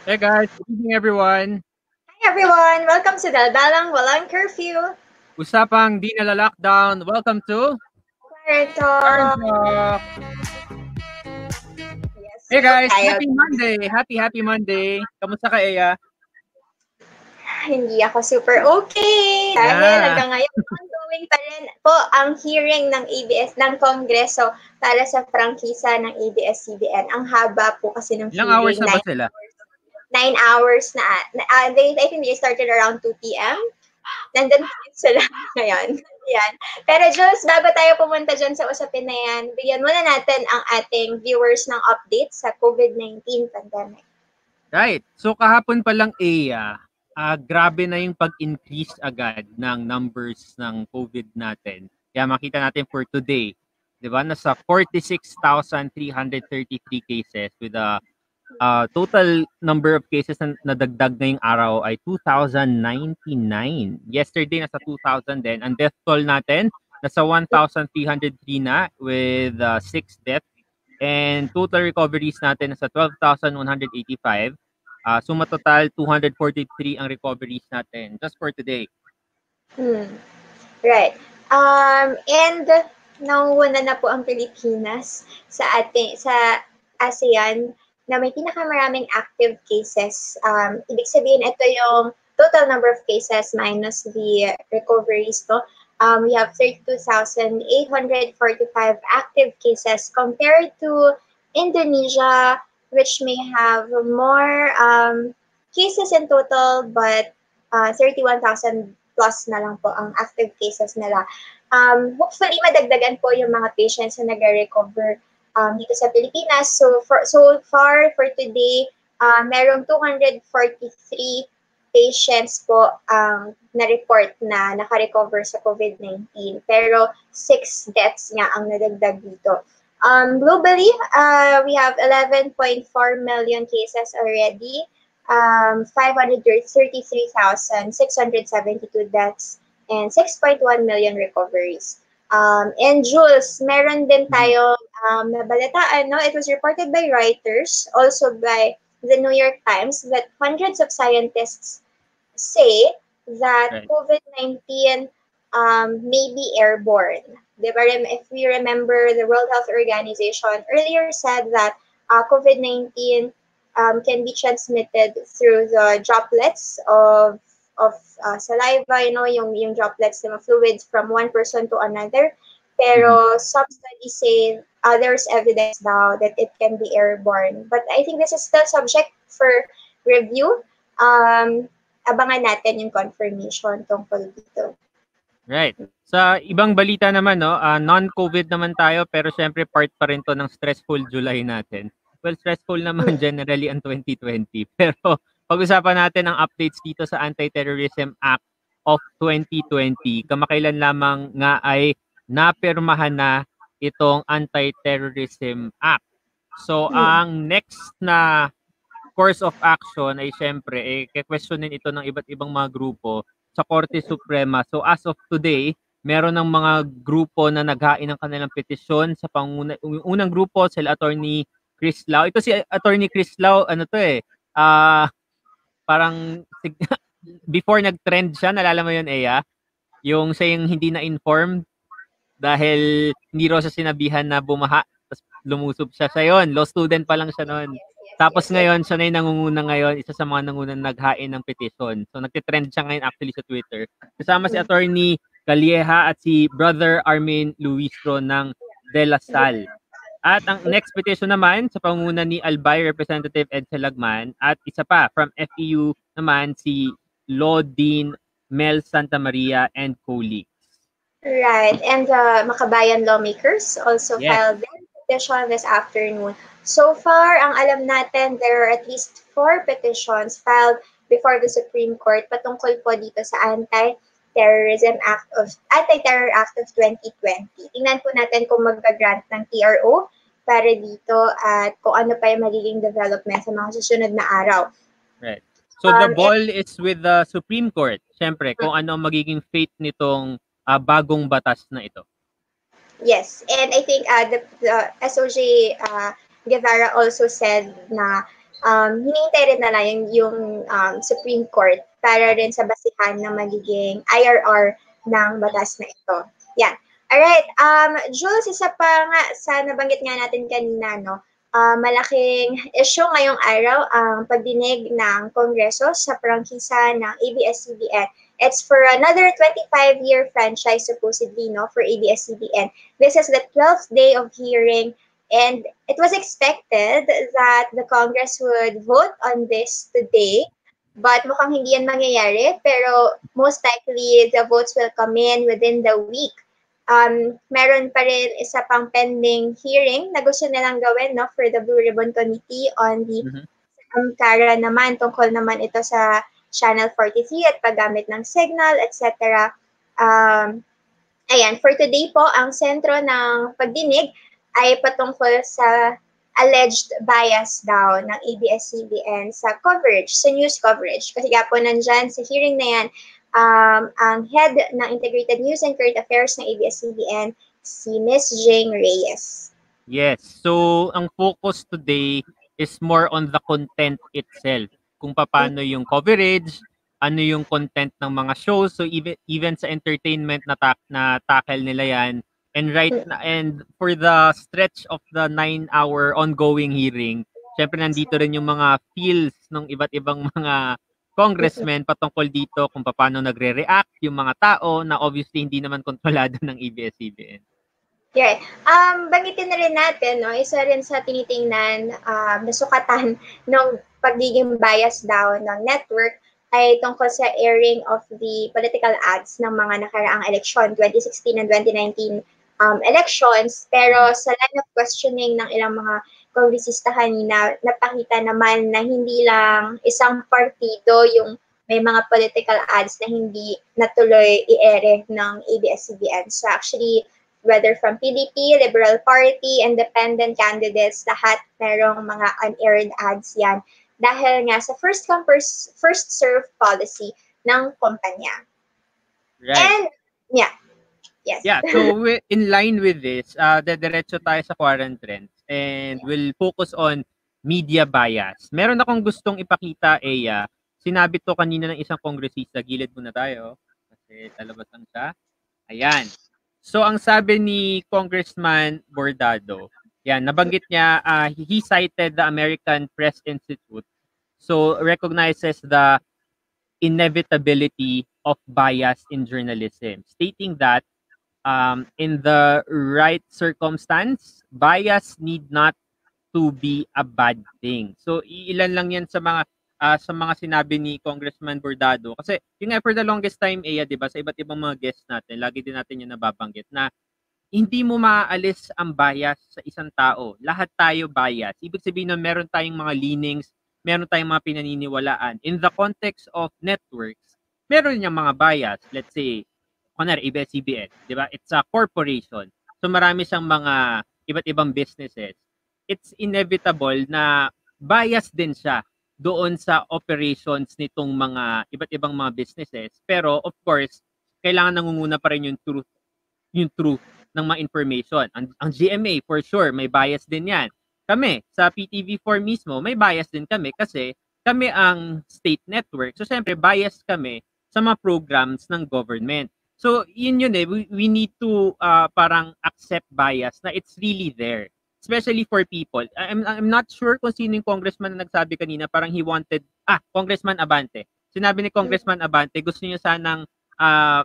Hey guys, good evening everyone. Hi everyone! Welcome to Daldalang Walang Curfew! Usapang di nala-lockdown. Welcome to Fire Iron Talk! Talk. Yes, Hey so guys, tired. happy Monday. Happy Monday. Kamusta ka, Eya? Hindi ako super okay dahil Yeah. hanggang ngayon ongoing pa rin po ang hearing ng ABS ng Kongreso para sa prangkisa ng ABS-CBN. Ang haba po kasi ng Ilang hours hearing, na ba sila? 9 hours na. I think they started around 2 p.m. Nandun pa rin sila ngayon. Yan. Pero Jules, bago tayo pumunta dyan sa usapin na yan, bigyan muna natin ang ating viewers ng update sa COVID-19 pandemic. Right. So kahapon pa lang, Eya, grabe na yung pag-increase agad ng numbers ng COVID natin. Kaya makita natin for today, 'di ba? Nasa 46,333 cases with a total number of cases na nadagdag ngayong araw ay 2,099. Yesterday, nasa 2,000 din. Ang death toll natin, nasa 1,303 na with 6 deaths. And total recoveries natin, nasa 12,185. Suma total, 243 ang recoveries natin just for today. Hmm. Right. And nauuna na po ang Pilipinas sa ASEAN na may pinakamaraming active cases. Ibig sabihin ito yung total number of cases minus the recoveries. No? We have 32,845 active cases compared to Indonesia, which may have more cases in total, but 31,000 plus na lang po ang active cases nila. Hopefully, madagdagan po yung mga patients na nag-recover dito sa Pilipinas. So far for today, merong 243 patients po na-report na naka-recover sa COVID-19. Pero 6 deaths nga ang nadagdag dito. Globally, we have 11.4 million cases already. 533,672 deaths and 6.1 million recoveries. And Jules, meron din tayo nabalitaan, no? It was reported by Reuters, also by the New York Times, that hundreds of scientists say that Right. COVID-19 may be airborne. Diba? If we remember, the World Health Organization earlier said that COVID-19 can be transmitted through the droplets of saliva, yung droplets ng fluids from one person to another. Mhm. Pero some studies say there's evidence now that it can be airborne. But I think this is still subject for review. Abangan natin yung confirmation tungkol dito. Right. Sa ibang balita naman, no, non-COVID naman tayo pero syempre part pa rin to ng stressful July natin. Well, stressful naman generally ang 2020. Pero pag-usapan natin ang updates dito sa Anti-Terrorism Act of 2020. Kamakailan lamang nga ay napirmahan na itong Anti-Terrorism Act. So, ang next na course of action ay syempre ke-questionin ito ng iba't ibang mga grupo sa Korte Suprema. So as of today, meron ng mga grupo na naghain ng kanilang petisyon sa panguna. Yung unang grupo sila Attorney Chris Lau. Ito si Attorney Chris Lau, ano to parang before nag-trend siya, nalala mo yun, Eya? Yung siya yung hindi na-informed dahil hindi raw siya sinabihan na bumaha tapos lumusob siya. Siya yun, law student pa lang siya noon. Tapos Yes. ngayon, siya na yung nangunguna ngayon, isa sa mga nangunang naghain ng petition. So nagtitrend siya ngayon actually sa Twitter. Kasama si Attorney Calieja at si Brother Armin Luistro ng De La Salle. At ang next petition naman sa pangunguna ni Albay Representative Ed Salagman at isa pa from FEU naman si Law Dean Mel Santa Maria and colleagues. Right. And the Makabayan lawmakers also Yes. filed their petition this afternoon. So far, ang alam natin, there are at least 4 petitions filed before the Supreme Court patungkol po dito sa Anti-Terror Act of 2020. Tingnan po natin kung mag-grant ng TRO para dito at kung ano pa yung magiging development sa mga susunod na araw. Right. So the And ball is with the Supreme Court. Siyempre, kung ano ang magiging fate nitong bagong batas na ito. Yes, and I think the SOJ Guevara also said na hinihintay rin nila yung Supreme Court para rin sa basihan na magiging IRR ng batas na ito. Yan. Alright, Jules, isa pa nga sa nabanggit nga natin kanina, no, malaking issue ngayong araw ang pagdinig ng Kongreso sa prangkisa ng ABS-CBN. It's for another 25-year franchise supposedly, no, for ABS-CBN. This is the 12th day of hearing, and it was expected that the Congress would vote on this today, but mukhang hindi yan mangyayari, pero most likely the votes will come in within the week. Meron pa rin isa pang pending hearing na gusto nilang gawin, no, for the Blue Ribbon Committee on the Amkara naman, tungkol naman ito sa Channel 43 at paggamit ng signal, etc. Ayan, for today po, ang sentro ng pagdinig ay patungkol sa alleged bias daw ng ABS-CBN sa coverage, sa news coverage. Kasi nga po nandyan sa hearing na yan, ang head ng Integrated News and Current Affairs ng ABS-CBN, si Ms. Jane Reyes. Yes. So, ang focus today is more on the content itself. Kung paano yung coverage, ano yung content ng mga shows. So, even sa entertainment na tackle nila yan. And for the stretch of the 9-hour ongoing hearing, syempre nandito rin yung mga feels ng iba't ibang mga congressmen patungkol dito kung paano nagre-react yung mga tao na obviously hindi naman kontrolado ng ABS-CBN. Yeah. Banggitin na rin natin, no, isa rin sa tinitingnan nasukatan ng pagiging bias daw ng network ay tungkol sa airing of the political ads ng mga nakaraang eleksyon, 2016 and 2019 elections. Pero sa line of questioning ng ilang mga kongresista kanina, napakita naman na hindi lang isang partido yung may mga political ads na hindi natuloy i-ere ng ABS-CBN. So actually, whether from PDP, Liberal Party, independent candidates, lahat merong mga unaired ads yan. Dahil nga sa first come, first serve policy ng kumpanya. Right. And, yeah. Yes. Yeah, so in line with this, dediretso tayo sa current trends and we'll focus on media bias. Meron akong gustong ipakita, Eya. Sinabi to kanina ng isang kongresista. Gilid muna tayo kasi talabas lang siya. Ayan. So, ang sabi ni Congressman Bordado, yan, nabanggit niya, he cited the American Press Institute. So, recognizes the inevitability of bias in journalism, stating that in the right circumstance, bias need not to be a bad thing. So, ilan lang yan sa mga sinabi ni Congressman Bordado. Kasi, yung nga, for the longest time, di ba, sa iba't ibang mga guests natin, lagi din natin yung nababanggit na hindi mo maaalis ang bias sa isang tao. Lahat tayo bias. Ibig sabihin na meron tayong mga leanings, meron tayong mga pinaniniwalaan. In the context of networks, meron niyang mga bias. Let's say, kunwari, ABS-CBN, di ba? It's a corporation. So, marami siyang mga iba't ibang businesses. It's inevitable na bias din siya doon sa operations nitong mga iba't ibang mga businesses. Pero, of course, kailangan nangunguna pa rin yung truth ng mga information. Ang GMA, for sure, may bias din yan. Kami, sa PTV4 mismo, may bias din kami kasi kami ang state network. So, siyempre, bias kami sa mga programs ng government. So, yun we need to parang accept bias na it's really there. Especially for people. I'm not sure kung sino yung congressman na nagsabi kanina, parang he wanted, Congressman Abante. Sinabi ni Congressman Abante, gusto niya sanang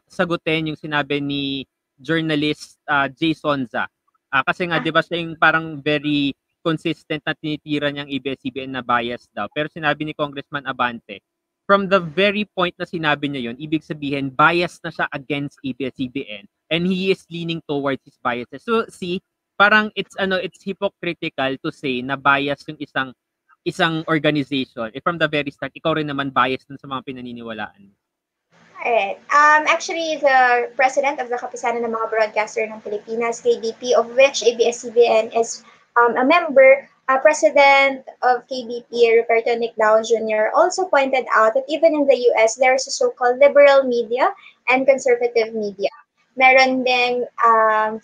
sagutin yung sinabi ni journalist Jay Sonza. Kasi nga, di ba siya yung parang very consistent na tinitira niyang ABS-CBN na bias daw. Pero sinabi ni Congressman Abante, from the very point na sinabi niya yon, ibig sabihin, bias na siya against ABS-CBN and he is leaning towards his biases. So, see, parang it's hypocritical to say na bias yung isang organization. From the very start, ikaw rin naman bias dun sa mga pinaniniwalaan. Alright. Actually, the president of the Kapisanan ng mga Broadcaster ng Pilipinas, KBP, of which ABS-CBN is a member, President of KBP, Roberto Nicdao Jr., also pointed out that even in the US, there's a so-called liberal media and conservative media. Meron ding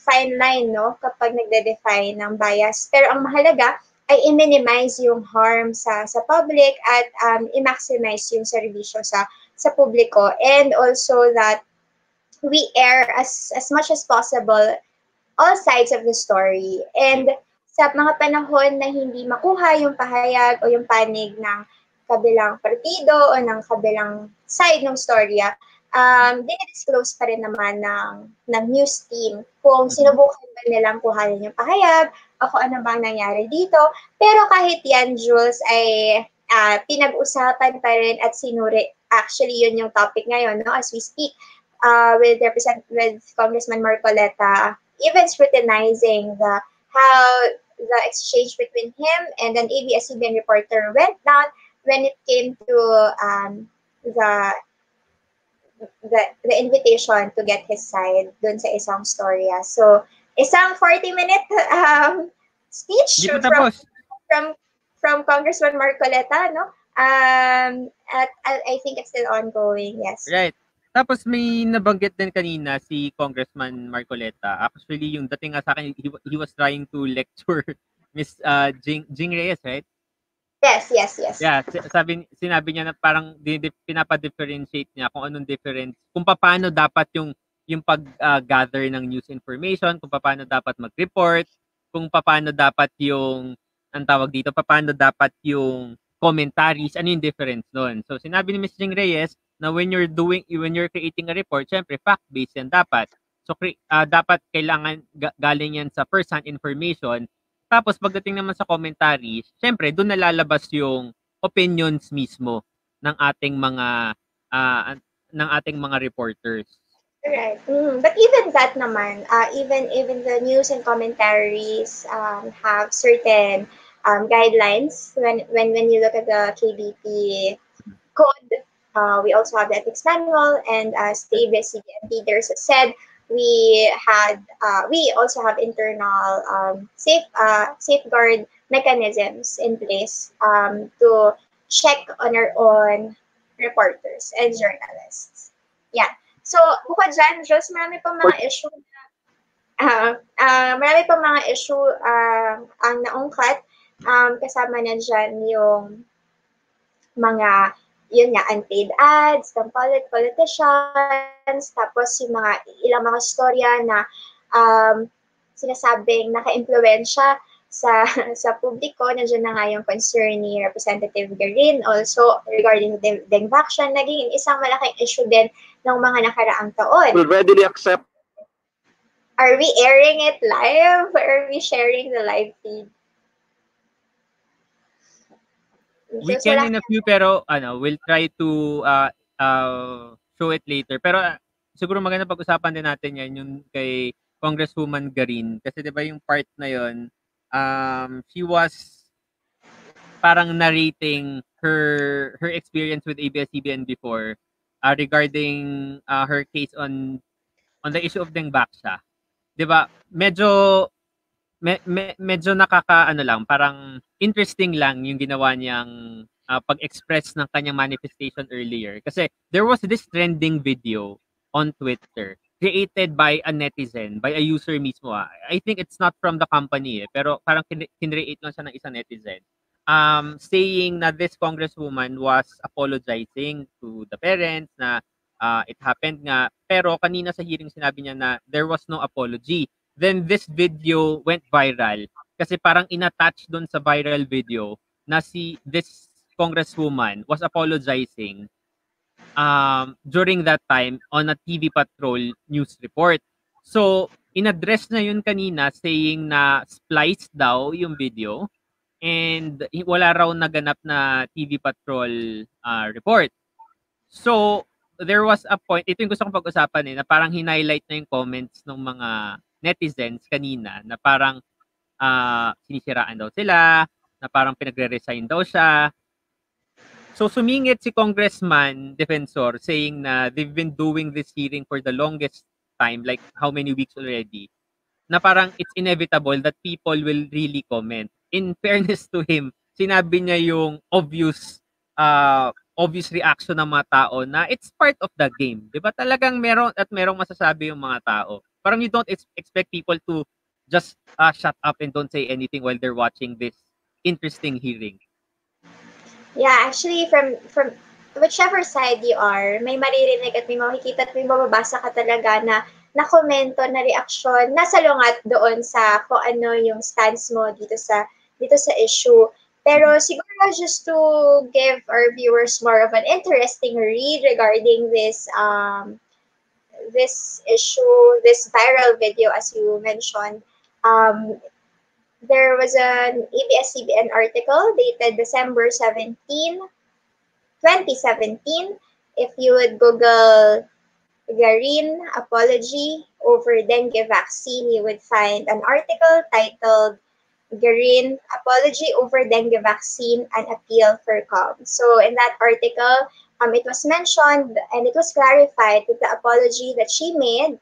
fine line, no, kapag nagde-define ng bias. Pero ang mahalaga ay i-minimize yung harm sa public at i-maximize yung serbisyo sa publiko, and also that we air as much as possible all sides of the story. And sa mga panahon na hindi makuha yung pahayag o yung panig ng kabilang partido o ng kabilang side ng storya, dinidisclose pa rin naman ng news team kung sinubukan ba nilang kuhanin yung pahayag o kung ano bang nangyari dito. Pero kahit yan, Jules, ay pinag-usapan pa rin at sinuri. Actually, yun yung topic ngayon, no, as we speak, with Congressman Marcoleta, even scrutinizing how the exchange between him and an ABS-CBN reporter went down when it came to the the invitation to get his side dun sa isang storya. So, isang 40-minute speech from from Congressman Marcoleta, no? At I think it's still ongoing, yes. Right. Tapos may nabanggit din kanina si Congressman Marcoleta. Actually, yung dating nga sa akin, he was trying to lecture Miss Jing Reyes, right? Yes. Yeah, sinabi niya na parang pinapa-differentiate niya kung anong difference, kung paano dapat yung pag-gather ng news information, kung paano dapat mag-report, kung paano dapat yung, ang tawag dito, paano dapat yung commentaries, ano yung difference doon. So sinabi ni Ms. Jing Reyes na when you're creating a report, syempre fact-based yan dapat. So dapat kailangan galing yan sa first-hand information. Tapos pagdating naman sa commentaries, syempre doon nalalabas yung opinions mismo ng ating mga reporters. Right. But even that naman, even the news and commentaries have certain guidelines. When you look at the KBP code, we also have the ethics manual, and as the ABS-CBN leaders said, we also have internal safeguard mechanisms in place to check on our own reporters and journalists. Yeah. So, bukod dyan, Jules, marami pang mga issue ang naungkat. Kasama na dyan yung mga, yun nga, unpaid ads ng politicians, tapos yung ilang mga storya na sinasabing naka-impluwensya sa publiko. Nandiyan na nga yung concern ni Representative Garin also regarding the Dengvaction. Naging isang malaking issue din ng mga nakaraang taon. Will readily accept. Are we airing it live or are we sharing the live feed? We can in a few, pero we'll try to show it later. Pero siguro maganda pag-usapan din natin yan yung kay Congresswoman Garin, kasi 'di ba yung part na yon, she was parang narrating her experience with ABS-CBN before regarding her case on the issue of Dengvaksha. 'Di ba? Medyo lang, parang interesting lang yung ginawa niyang pag-express ng kanyang manifestation earlier. Kasi there was this trending video on Twitter created by a netizen, by a user mismo. I think it's not from the company, pero parang kinreate lang siya ng isang netizen. Saying na this congresswoman was apologizing to the parents na it happened nga. Pero kanina sa hearing sinabi niya na there was no apology. Then this video went viral kasi parang inattach doon sa viral video na this congresswoman was apologizing during that time on a TV Patrol news report. So, inaddress na yun kanina saying na spliced daw yung video and wala raw naganap na TV Patrol report. So, there was a point, ito yung gusto kong pag-usapan na parang hinighlight na yung comments ng mga netizens kanina na parang sinisiraan daw sila, na parang pinagre-resign daw siya. So sumingit si Congressman Defensor saying na they've been doing this hearing for the longest time, like how many weeks already, na parang it's inevitable that people will really comment. In fairness to him, sinabi niya yung obvious reaction ng mga tao na it's part of the game. 'Di ba? Talagang merong masasabi yung mga tao. Parang you don't expect people to just shut up and don't say anything while they're watching this interesting hearing. Yeah, actually from whichever side you are, may maririnig at may makikita at may mababasa ka talaga na komento, na reaksyon, nasa lungat doon sa kung ano yung stance mo dito sa issue. Pero siguro just to give our viewers more of an interesting read regarding this issue, this viral video as you mentioned, um, there was an ABS-CBN article dated December 17, 2017. If you would Google Garin apology over dengue vaccine, you would find an article titled Garin apology over dengue vaccine, an appeal for calm. So in that article, it was mentioned and it was clarified that the apology that she made,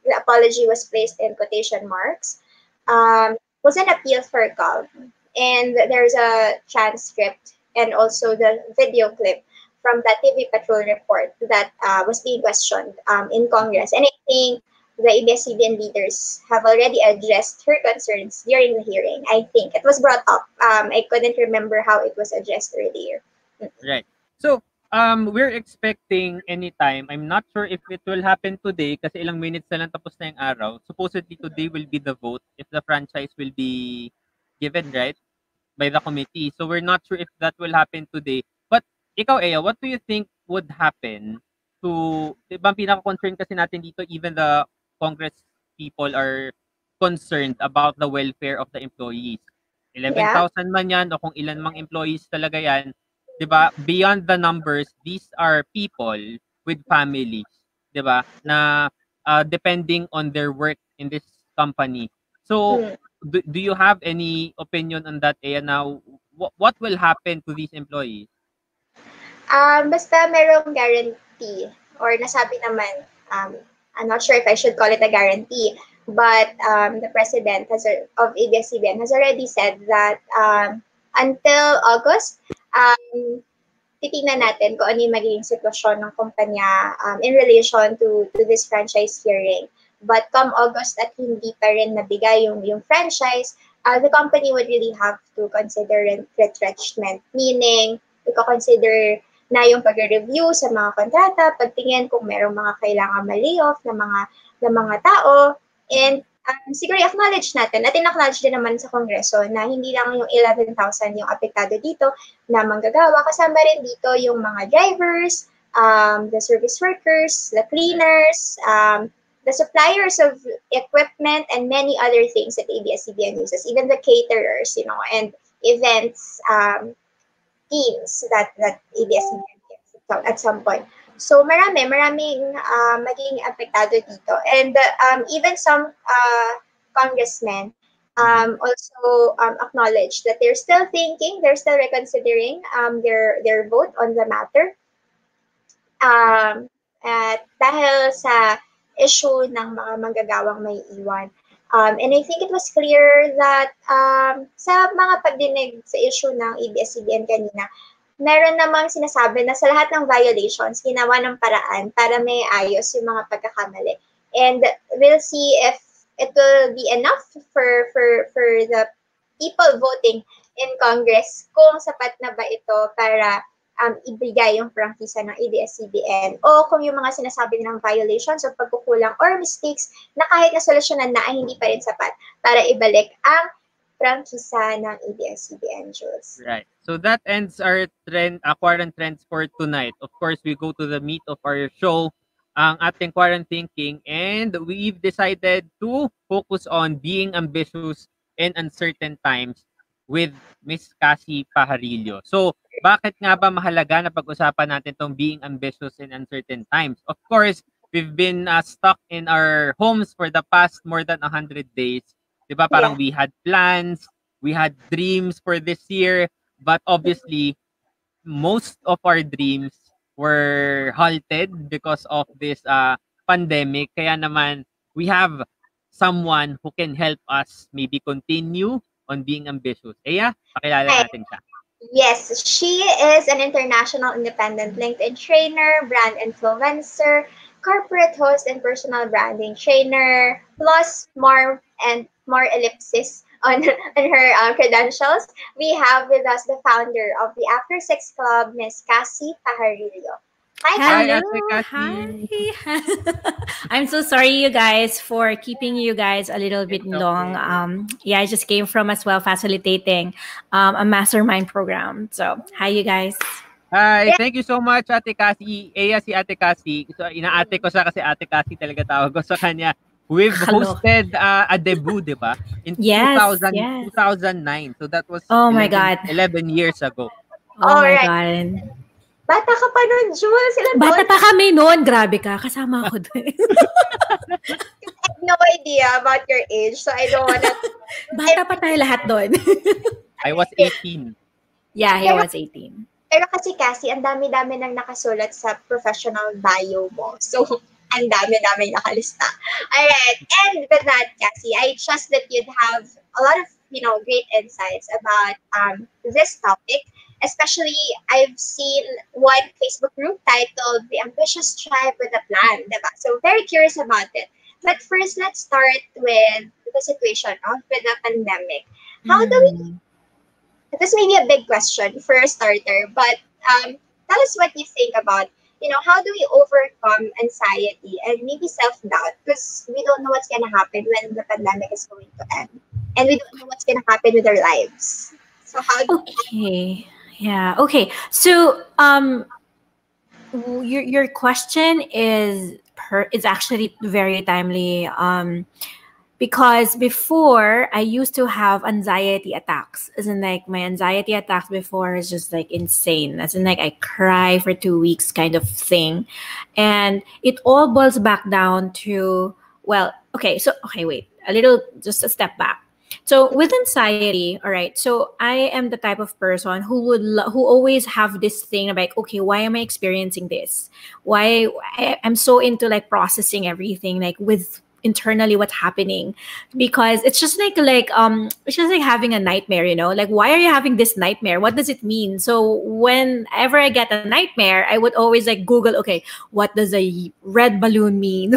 the apology was placed in quotation marks, was an appeal for calm. And there's a transcript and also the video clip from that TV Patrol report that was being questioned in Congress. And I think the ABS-CBN leaders have already addressed her concerns during the hearing. I think it was brought up. I couldn't remember how it was addressed earlier. Right. So, we're expecting anytime. I'm not sure if it will happen today kasi ilang minutes na lang tapos na yung araw. Supposedly today will be the vote if the franchise will be given, right, by the committee. So we're not sure if that will happen today. But ikaw, Ea, what do you think would happen to, di ba, ang pinaka-concern kasi natin dito, even the Congress people are concerned about the welfare of the employees. Yeah. 11,000 man yan o kung ilan mang employees talaga yan, di ba, beyond the numbers, these are people with families, di ba, na depending on their work in this company. So, do you have any opinion on that, Ea? Now, what will happen to these employees? Basta merong guarantee or nasabi naman, I'm not sure if I should call it a guarantee, but the president of ABS-CBN has already said that until August, titingnan natin kung ano yung magiging sitwasyon ng kumpanya in relation to this franchise hearing. But come August at hindi pa rin nabigay yung franchise, the company would really have to consider retrenchment, meaning i-consider na yung pag-review sa mga kontrata, pagtingin kung merong mga kailangan ma-layoff na mga tao, and siguro i-acknowledge natin at in-acknowledge din naman sa Kongreso na hindi lang yung 11,000 yung apektado dito na manggagawa, kasama rin dito yung mga drivers, the service workers, the cleaners, the suppliers of equipment, and many other things that ABS-CBN uses, even the caterers, and events teams that ABS-CBN gets at some point. So maraming maging apektado dito. And even some congressmen also acknowledge that they're still thinking, they're still reconsidering their vote on the matter. At dahil sa issue ng mga manggagawang may iwan. And I think it was clear that sa mga pagdinig sa issue ng ABS-CBN kanina, meron namang sinasabi na sa lahat ng violations, ginawa ng paraan para may ayos yung mga pagkakamali. And we'll see if it will be enough for the people voting in Congress kung sapat na ba ito para ibigay yung prangkisa ng ABS-CBN o kung yung mga sinasabi ng violations o pagkukulang or mistakes na kahit na solusyonan na ay hindi pa rin sapat para ibalik ang prangkisa ng ABS-CBN, Jules. Right. So that ends our quarantine trends for tonight. Of course, we go to the meat of our show, ang ating quarantine thinking, and we've decided to focus on being ambitious in uncertain times with Miss Cassie Pajarillo. So, bakit nga ba mahalaga na pag-usapan natin tong being ambitious in uncertain times? Of course, we've been stuck in our homes for the past more than 100 days. Diba? Parang we had plans, we had dreams for this year, but obviously, most of our dreams were halted because of this pandemic. Kaya naman, we have someone who can help us maybe continue on being ambitious. Ea, pakilala natin siya. Yes, she is an international independent LinkedIn trainer, brand influencer, corporate host, and personal branding trainer, plus more ellipsis on her credentials. We have with us the founder of the After Six Club, Miss Cassie Pajarillo. Hi, Hi, Cassie. Ate Hello, Cassie. hi. I'm so sorry, you guys, for keeping you guys a little bit It's long. okay. Yeah, I just came from as well facilitating a mastermind program. So, hi, you guys. Hi, Yeah, thank you so much, Ate Cassie. Si Ate Cassie. So, inaate ko sa kasi Ate Cassie talaga tawag ko sa kanya. We've Hello. hosted a debut, di ba? In Yes, 2000, yes. 2009. So, that was Oh my 11, God. 11 years ago. Oh all my right. God. Bata ka pa nun, Jules. Ilan Bata taon pa ka? kami noon. Grabe ka. Kasama ako doon. I have no idea about your age, so I don't wanna. Bata pa tayo lahat doon. I was 18. Yeah, he Pero, was 18. pero kasi Cassie, ang dami-dami nang nakasulat sa professional bio mo. So, ang dami-dami nakalista. Alright, and with that, Cassie, I trust that you'd have a lot of, great insights about this topic. Especially, I've seen one Facebook group titled The Ambitious Tribe with a Plan, diba? So, very curious about it. But first, let's start with the situation with the pandemic. How do we Mm. this may be a big question for a starter, but tell us what you think about, how do we overcome anxiety and maybe self-doubt? Because we don't know what's going to happen when the pandemic is going to end. And we don't know what's going to happen with our lives. So how do Okay. Yeah. Okay. So, your question is actually very timely. Because before I used to have anxiety attacks. As in, like, my anxiety attacks before is just like insane. As in, like, I cry for 2 weeks kind of thing. And it all boils back down to, well, okay, wait, just a step back. So with anxiety, all right. So I am the type of person who always have this thing of like, okay, why am I experiencing this? Why I'm so into like processing everything like with internally what's happening, because it's just like having a nightmare, like, why are you having this nightmare, what does it mean? So whenever I get a nightmare, I would always like Google, okay, what does a red balloon mean?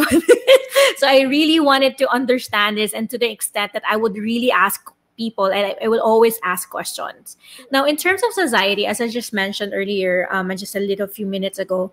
So I really wanted to understand this, and to the extent that I would really ask people, and I will always ask questions. Now, in terms of society, as I just mentioned earlier, and just a little few minutes ago,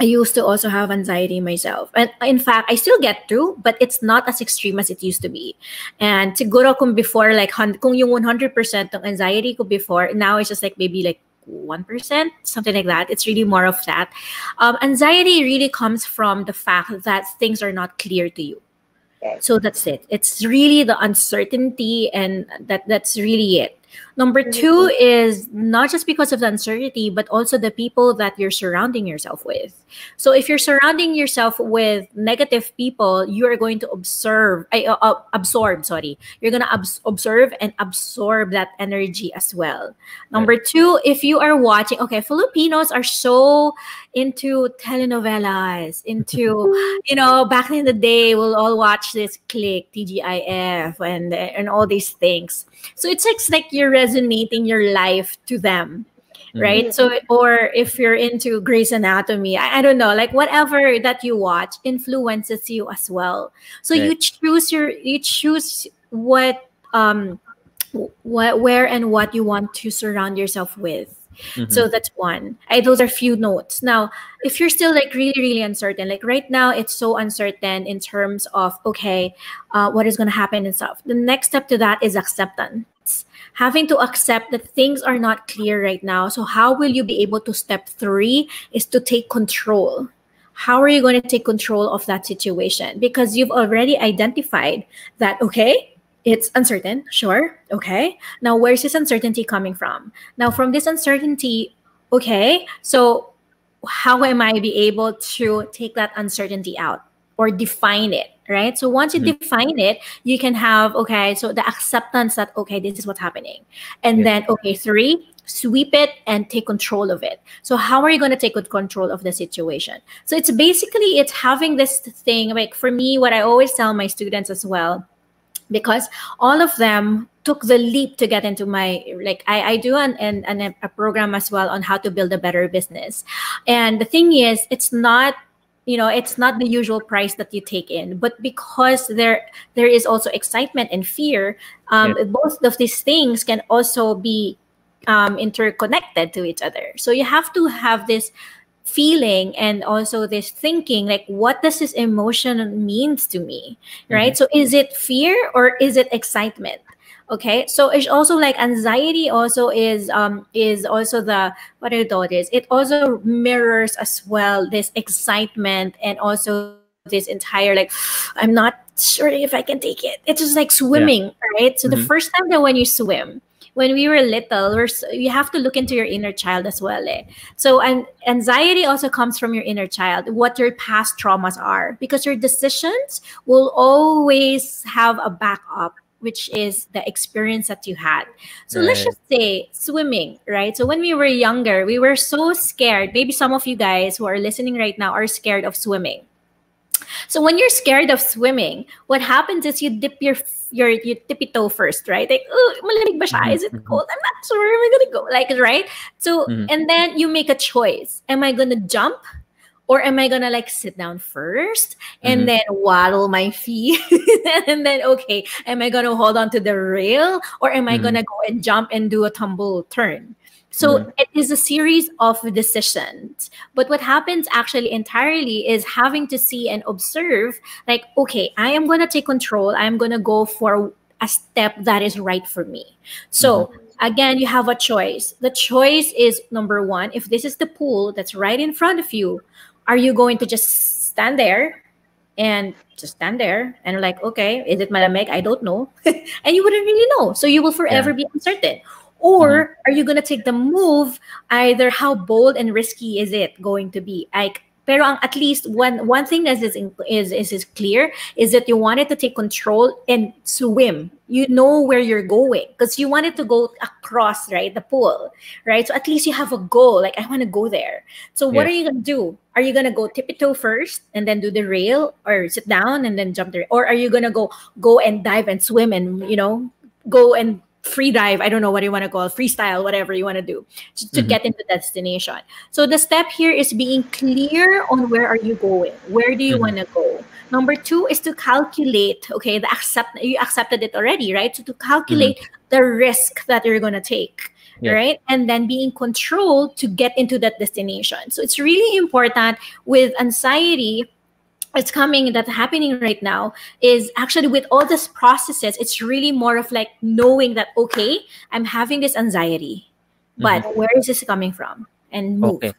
I used to also have anxiety myself. And in fact, I still get to, but it's not as extreme as it used to be. And siguro kung before, like, kung yung 100% ng anxiety ko before, now it's just like maybe like 1%, something like that. It's really more of that. Anxiety really comes from the fact that things are not clear to you. Okay. So that's it. It's really the uncertainty, and that's really it. Number two is not just because of the uncertainty, but also the people that you're surrounding yourself with. So if you're surrounding yourself with negative people, you are going to absorb. Sorry, you're gonna observe and absorb that energy as well. Number two, if you are watching, okay, Filipinos are so into telenovelas, into back in the day, we'll all watch this Click, TGIF, and all these things. So it's like you're resonating your life to them, right? Mhm. So, or if you're into Grey's Anatomy, I don't know, like whatever that you watch influences you as well. So Right. you choose where and what you want to surround yourself with. So that's one. Those are few notes. Now, if you're still like really, really uncertain, like right now, it's so uncertain in terms of, okay, what is going to happen and stuff. The next step to that is acceptance. Having to accept that things are not clear right now. So how will you be able to step three is to take control. How are you going to take control of that situation? Because you've already identified that, okay, it's uncertain, sure, okay. Now, where's this uncertainty coming from? Now, from this uncertainty, okay, so how am I be able to take that uncertainty out or define it, right? So once you define it, you can have, okay, so the acceptance that, okay, this is what's happening. And then, okay, three, sweep it and take control of it. So how are you going to take control of the situation? So it's having this thing, like for me, what I always tell my students as well, because all of them took the leap to get into my, like, I do a program as well on how to build a better business. And the thing is, it's not it's not the usual price that you take in, but because there is also excitement and fear, both of these things can also be interconnected to each other. So you have to have this feeling and also this thinking, like, what does this emotion means to me, right? So is it fear or is it excitement? Okay, so it's also like anxiety also is also the, what I thought is, it also mirrors as well this excitement and also this entire, like, I'm not sure if I can take it. It's just like swimming, right? So the first time that when you swim, when we were little, you have to look into your inner child as well. So anxiety also comes from your inner child, what your past traumas are, because your decisions will always have a backup, which is the experience that you had. So let's just say swimming, right? So when we were younger, we were so scared. Maybe some of you guys who are listening right now are scared of swimming. So when you're scared of swimming, what happens is you dip your tippy toe first, right? Like, oh, malamig ba siya? Is it cold? I'm not sure. Am I gonna go? Like, right? So and then you make a choice. Am I gonna jump? Or am I gonna like sit down first and then waddle my feet? And then, okay, am I gonna hold on to the rail? Or am I gonna go and jump and do a tumble turn? So it is a series of decisions. But what happens actually entirely is having to see and observe, like, okay, I am gonna take control. I'm gonna go for a step that is right for me. So again, you have a choice. The choice is, number one, if this is the pool that's right in front of you, are you going to just stand there and like, okay, is it malamig? I don't know. And you wouldn't really know. So you will forever be uncertain. Or are you going to take the move? Either how bold and risky is it going to be? Like, pero at least one thing that is clear is that you wanted to take control and swim. You know where you're going because you wanted to go across, right, the pool, right? So at least you have a goal. Like, I want to go there. So what are you gonna do? Are you gonna go tippy toe first and then do the rail, or sit down and then jump the rail? Or are you gonna go and dive and swim and go and free dive, I don't know what you want to call, freestyle, whatever you want to do to get into destination. So the step here is being clear on where are you going, where do you want to go. Number two is to calculate, okay, you accepted it already, right? So to calculate the risk that you're going to take, right? And then be in control to get into that destination. So it's really important with anxiety. It's happening right now is actually with all these processes, it's really more of like knowing that, okay, I'm having this anxiety, but where is this coming from? And move. Okay.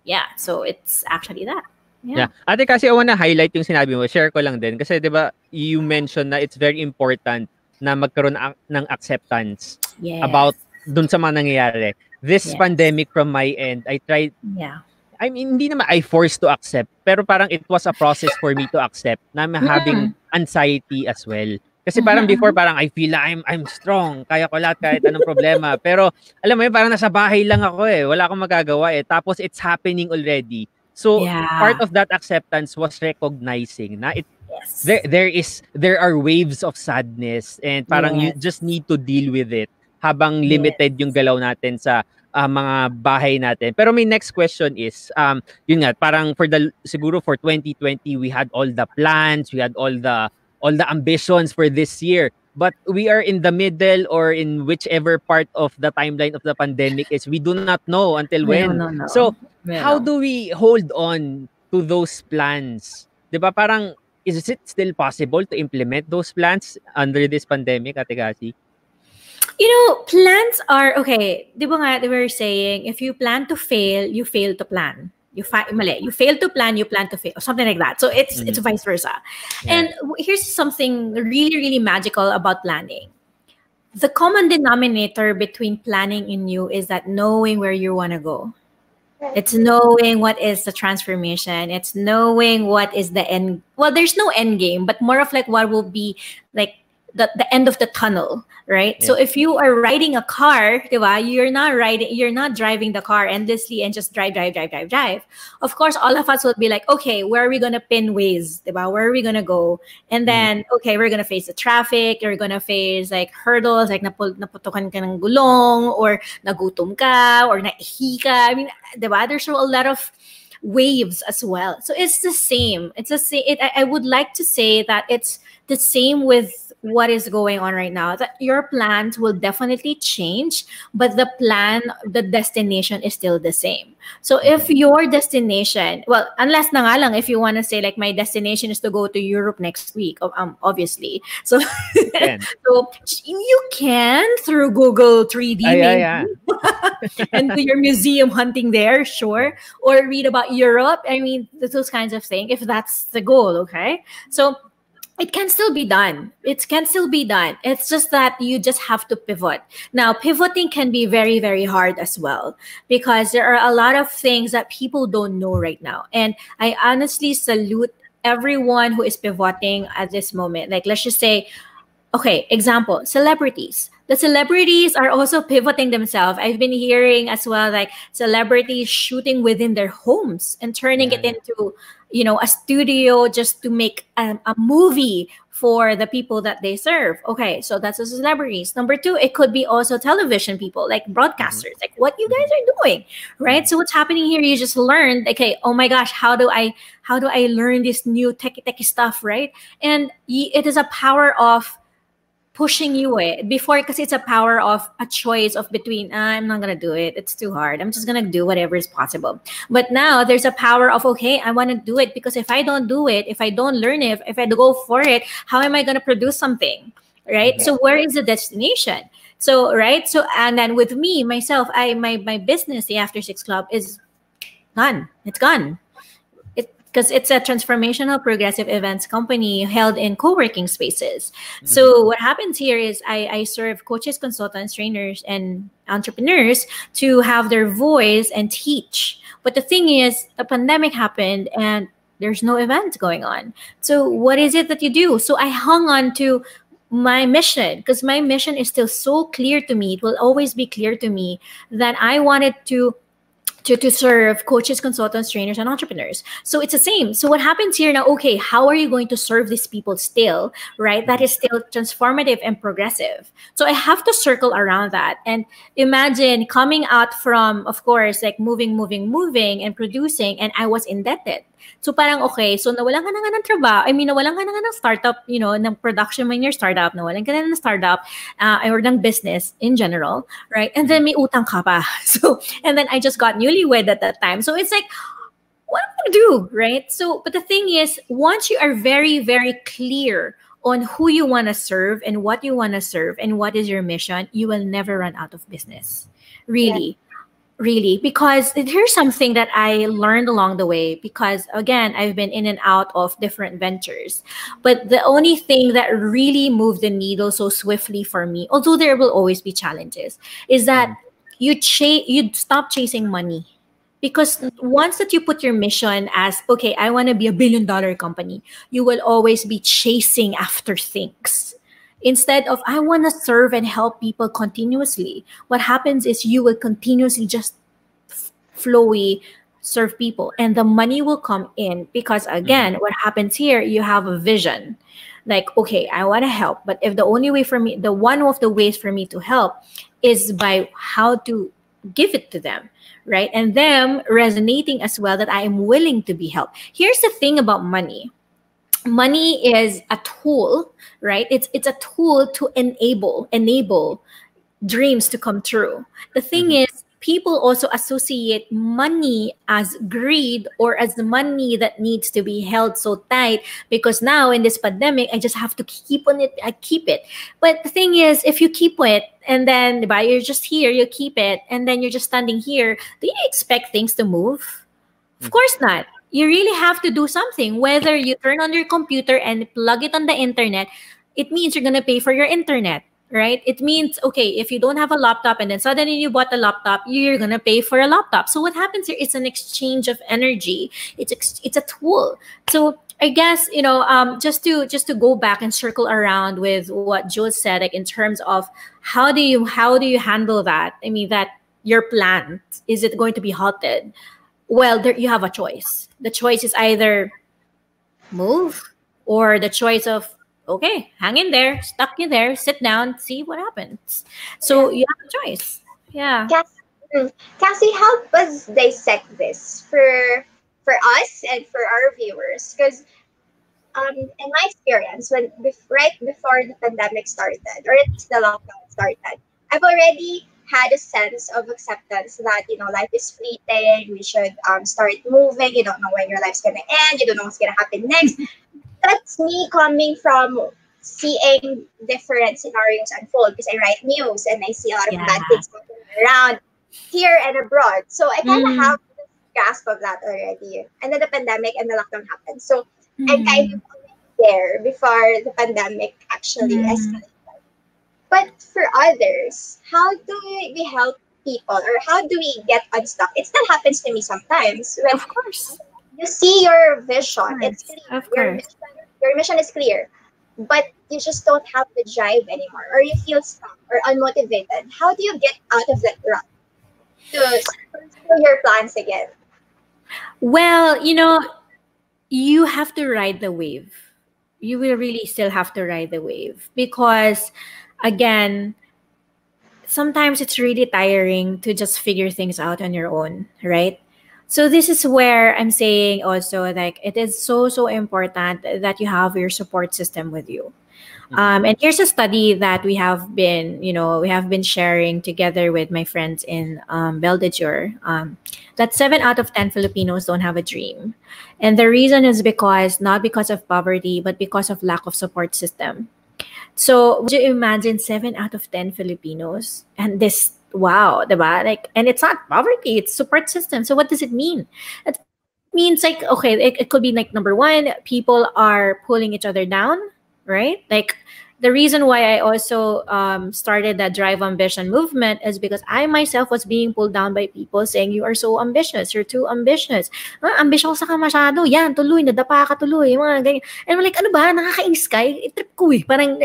Yeah. So it's actually that. Yeah. Ate, kasi I wanna highlight yung sinabi mo. Share ko lang din. Kasi diba, you mentioned na it's very important na magkaroon ng acceptance about dun sa mga nangyayari. This pandemic from my end, I tried... I mean, hindi naman I forced to accept, pero parang it was a process for me to accept na I'm having anxiety as well. Kasi parang before, parang I feel like I'm strong, kaya ko lahat kahit anong problema. Pero alam mo yun, parang nasa bahay lang ako wala akong magagawa Tapos it's happening already. So part of that acceptance was recognizing na there are waves of sadness and parang you just need to deal with it habang limited yung galaw natin sa mga bahay natin. Pero my next question is, yun nga, parang siguro for 2020, we had all the plans, we had all the ambitions for this year. But we are in the middle or in whichever part of the timeline of the pandemic is, we do not know until when. No. So, how do we hold on to those plans? Diba parang, is it still possible to implement those plans under this pandemic, Ate Cassie? Plans are, okay, di ba nga, they were saying, if you plan to fail, you fail to plan. You fail to plan, you plan to fail, or something like that. So it's vice versa. And here's something really, really magical about planning. The common denominator between planning and you is that knowing where you want to go. It's knowing what is the transformation. It's knowing what is the end. Well, there's no end game, but more of like what will be like the end of the tunnel, right? So if you are riding a car, diba, you're not driving the car endlessly and just drive. Of course, all of us will be like, okay, where are we gonna pin ways, diba? Where are we gonna go? And then, okay, we're gonna face the traffic, you're gonna face like hurdles, like naputukan ka ng gulong, or nagutom ka, or naihi ka. I mean, diba? There's a lot of waves as well. So it's the same. It's the same. I would like to say that it's the same with what is going on right now, that your plans will definitely change, but the destination is still the same. So if your destination, well, unless na nga lang, if you want to say like my destination is to go to Europe next week, obviously. So, so you can through Google 3D and do your museum hunting there, sure, or read about Europe. I mean, those kinds of things, if that's the goal, okay? So it can still be done. It can still be done. It's just that you just have to pivot. Now, pivoting can be very, very hard as well, because there are a lot of things that people don't know right now. And I honestly salute everyone who is pivoting at this moment. Like, let's just say, okay, example, celebrities. The celebrities are also pivoting themselves. I've been hearing as well, like celebrities shooting within their homes and turning it into, you know, a studio just to make a movie for the people that they serve. Okay, so that's the celebrities. Number two, it could be also television people, like broadcasters, like what you guys are doing, right? So what's happening here? You just learned, okay, oh my gosh, how do I learn this new techie stuff, right? And it is a power of pushing you before, because it's a power of a choice of between I'm not gonna do it, it's too hard, I'm just gonna do whatever is possible. But now there's a power of, okay, I want to do it, because if I don't do it, if I don't learn it, if I go for it, how am I gonna produce something, right? So where is the destination? So right, so and then with me myself, my business, the After Six Club, is gone. It's gone. Because it's a transformational progressive events company held in co-working spaces. So what happens here is I serve coaches, consultants, trainers, and entrepreneurs to have their voice and teach. But the thing is, a pandemic happened and there's no event going on. So what is it that you do? So I hung on to my mission, because my mission is still so clear to me. It will always be clear to me that I wanted to serve coaches, consultants, trainers, and entrepreneurs. So it's the same. So what happens here now, okay, how are you going to serve these people still, right? That is still transformative and progressive. So I have to circle around that. And imagine coming out from, of course, like moving, and producing, and I was indebted. So parang, okay, so nawalan ka na nga ng trabaho. I mean, nawalan ka na nga ng startup, you know, ng production when you're startup, nawalan ka na ng startup, or ng business in general, right? And then may utang ka pa. So, and then I just got newlywed at that time. So it's like, what am I gonna do, right? So, but the thing is, once you are very, very clear on who you want to serve and what you want to serve and what is your mission, you will never run out of business. Really. Yeah. Really, because here's something that I learned along the way, because again, I've been in and out of different ventures. But the only thing that really moved the needle so swiftly for me, although there will always be challenges, is that you stop chasing money. Because once that you put your mission as, okay, I want to be $1 billion company, you will always be chasing after things. Instead of, I want to serve and help people continuously, what happens is you will continuously just flowy serve people, and the money will come in. Because again, what happens here, you have a vision. Like, okay, I want to help, but if the only way for me, the one of the ways for me to help is by how to give it to them, right? And them resonating as well that I am willing to be helped. Here's the thing about money. Money is a tool, right? It's a tool to enable dreams to come true. The thing is, people also associate money as greed, or as the money that needs to be held so tight, because now in this pandemic, I just have to keep on it. I keep it. But the thing is, if you keep it and then you're just here, you keep it, and then you're just standing here, do you expect things to move? Of course not. You really have to do something. Whether you turn on your computer and plug it on the internet, it means you're going to pay for your internet, right? It means, okay, if you don't have a laptop and then suddenly you bought a laptop, you're going to pay for a laptop. So what happens here? It's an exchange of energy. It's a tool. So I guess, you know, just to go back and circle around with what Jules said, like in terms of how do you handle that? I mean, that your plan, is it going to be halted? Well, you have a choice. The choice is either move, or the choice of, okay, hang in there, stuck you there, sit down, see what happens. So you have a choice. Yeah. Cassie, help us dissect this for for us and for our viewers, because in my experience, right before the pandemic started, or at least the lockdown started, I've already had a sense of acceptance that life is fleeting. We should start moving. You don't know when your life's gonna end. You don't know what's gonna happen next. That's me coming from seeing different scenarios unfold, because I write news and I see a lot of bad things happening around here and abroad. So I kind of have this grasp of that already. And then the pandemic and the lockdown happened. So I'm kind of there before the pandemic actually escalated. But for others, how do we help people, or how do we get unstuck? It still happens to me sometimes. When Of course. you see your vision, it's clear. Of course. Your mission is clear, but you just don't have the drive anymore, or you feel stuck or unmotivated. How do you get out of that rut to pursue your plans again? Well, you have to ride the wave. You will really still have to ride the wave because, again, sometimes it's really tiring to just figure things out on your own, right? So this is where I'm saying also, like, it is so important that you have your support system with you. And here's a study that we have been sharing together with my friends in Beldiger, that 7 out of 10 Filipinos don't have a dream. And the reason is not because of poverty, but because of lack of support system. So would you imagine 7 out of 10 Filipinos and this, wow, diba? Like, and it's not poverty, it's support system. So what does it mean? It means like, okay, it could be like, number one, people are pulling each other down, right? Like, the reason why I also started that Drive Ambition movement is because I myself was being pulled down by people saying, you are so ambitious, you're too ambitious. Ambitious ka masyado, yan, tuloy, nadapa ka tuloy, mga ganyan. And I'm like, ano ba, nakakainis ka? Trip ko eh. Parang,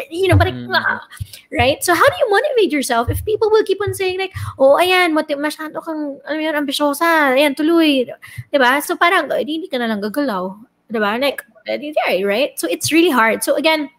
right? So how do you motivate yourself if people will keep on saying like, oh, ayan, masyado kang, ambisyosa, ayan, tuloy. Diba? So parang, hindi ka na lang gagalaw. Diba? Like, right? So it's really hard. So again,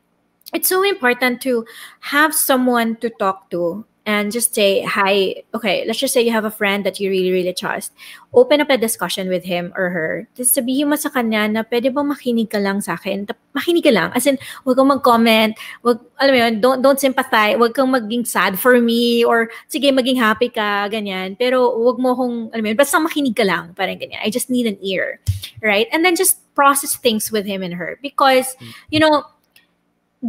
it's so important to have someone to talk to and just say, hi, okay, let's just say you have a friend that you really, really trust. Open up a discussion with him or her. Just sabihin mo sa kanya na pwede ba makinig ka lang sa akin? Makinig ka lang. As in, huwag kang mag-comment. Alam mo yun, don't sympathize. Huwag kang maging sad for me or sige, maging happy ka, ganyan. Pero huwag mo kong, alam mo yun, basta makinig ka lang. Parang ganyan. I just need an ear. Right? And then just process things with him and her. Because,